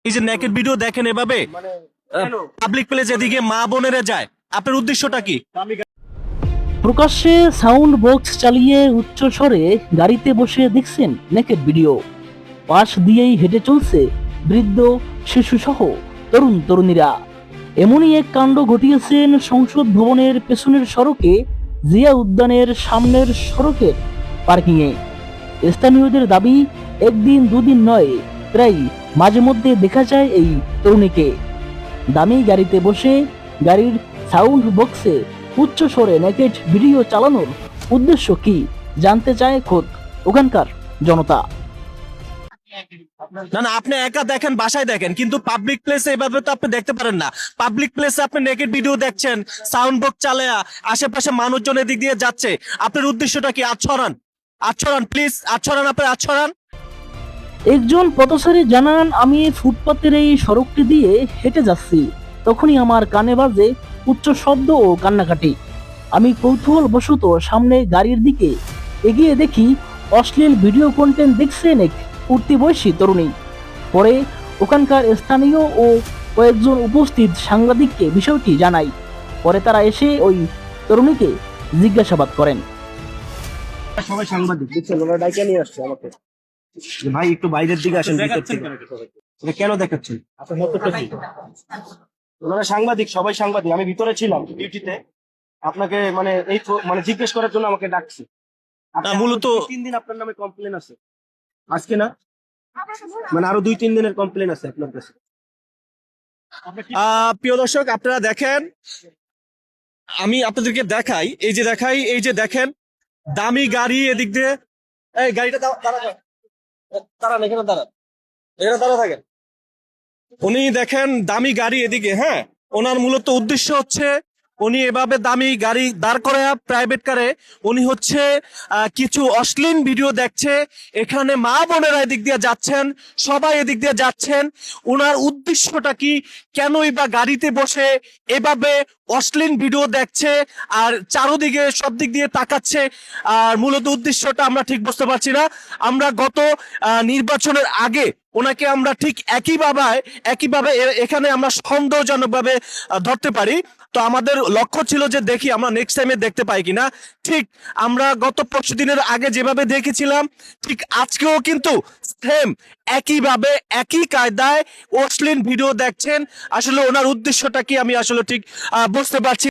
এই যে naked video দেখেন এভাবে পাবলিক প্লেস এদিকে মা বোনেরা যায়, আপনার উদ্দেশ্যটা কি? প্রকাশ্যে সাউন্ড বক্স চালিয়ে উচ্চ স্বরে গাড়িতে বসে দেখছেন নেকেড ভিডিও। পাশ দিয়েই হেঁটে চলছে বৃদ্ধ, শিশুসহ তরুণ তরুণীরা। এমনই এক কাণ্ড ঘটিয়েছেন সংসদ ভবনের পেছনের সড়কে, জিয়া উদ্যানের সামনের সড়কের পার্কিংয়ে। স্থানীয়দের দাবি, একদিন দুদিন নয়, প্রায় মাঝে মধ্যে দেখা যায় এই তরুণীকে দামি গাড়িতে বসে গাড়ির সাউন্ড বক্সে উচ্চ স্বরে নেকেড ভিডিও চালানোর উদ্দেশ্য কি জানতে চায় খোদ ওখানকার জনতা। না না, আপনি একা দেখেন, বাসায় দেখেন, কিন্তু পাবলিক প্লেসে এভাবে তো আপনি দেখতে পারেন না। পাবলিক প্লেসে আপনি নেকেড ভিডিও দেখছেন, সাউন্ড বক্স চালায়া, আশেপাশে মানুষজন এদিক দিয়ে যাচ্ছে, আপনার উদ্দেশ্যটা কি? আচ্ছরান, আচ্ছরান প্লিজ, আচ্ছরান, আপনি আচ্ছরান। একজন পথচারী জানান, আমি ফুটপাতের এই সড়কটি দিয়ে হেঁটে যাচ্ছি, তখনই আমার কানে বাজে উচ্চ শব্দ ও কান্নাকাটি। আমি কৌতূহলবশত সামনে গাড়ির দিকে এগিয়ে দেখি অশ্লীল ভিডিও কন্টেন্ট দেখছেন এক উঠতি বয়সী তরুণী। পরে ওখানকার স্থানীয় ও কয়েকজন উপস্থিত সাংবাদিককে বিষয়টি জানাই। পরে তারা এসে ওই তরুণীকে জিজ্ঞাসাবাদ করেন। সবাই সাংবাদিক দেখছেন, ওরা ডাইকা নিয়ে আসছে আমাকে, যে ভাই একটু বাইরের দিকে আসেন, ভিতর থেকে। এটা কেন দেখাচ্ছেন? আপনার মতটা কি? ওনারা সাংবাদিক, সবাই সাংবাদিক, আমি ভিতরে ছিলাম ডিউটিতে, আপনাকে মানে এই মানে জিজ্ঞেস করার জন্য আমাকে ডাকছি। মূলত 3 দিন আপনার নামে কমপ্লেন আছে, আজকে না মানে আরো 2-3 দিনের কমপ্লেন আছে আপনার কাছে। প্রিয় দর্শক, আপনারা দেখেন, আমি আপনাদেরকে দেখাই, এই যে দেখাই, এই যে দেখেন দামি গাড়ি এদিক দিয়ে, এই গাড়িটা দাঁড়ান, এখানে দাঁড়ান, এখানে দাঁড়া থাকেন। উনি দেখেন দামি গাড়ি এদিকে, হ্যাঁ, ওনার মূলত উদ্দেশ্য হচ্ছে উনি এভাবে দামি গাড়ি দাঁড় করায় প্রাইভেট কারে উনি হচ্ছে কিছু অশ্লীল ভিডিও দেখছে। এখানে মা বোনেরা এদিক দিয়ে যাচ্ছেন, সবাই এদিক দিয়ে যাচ্ছেন। ওনার উদ্দেশ্যটা কি? কেনই বা গাড়িতে বসে এভাবে অশ্লীল ভিডিও দেখছে আর চারোদিকে সব দিক দিয়ে তাকাচ্ছে? আর মূলত উদ্দেশ্যটা আমরা ঠিক বুঝতে পারছি না। আমরা গত নির্বাচনের আগে ওনাকে আমরা ঠিক একইভাবে এখানে আমরা সন্দেহজনকভাবে ধরতে পারি। তো আমাদের লক্ষ্য ছিল যে দেখি আমরা নেক্সট টাইমে দেখতে পাই কিনা। ঠিক আমরা গত 25 দিনের আগে যেভাবে দেখেছিলাম, ঠিক আজকেও কিন্তু সেম একইভাবে একই কায়দায় অশ্লীল ভিডিও দেখছেন। আসলে ওনার উদ্দেশ্যটা কি আমি আসলে ঠিক বুঝতে পারছি।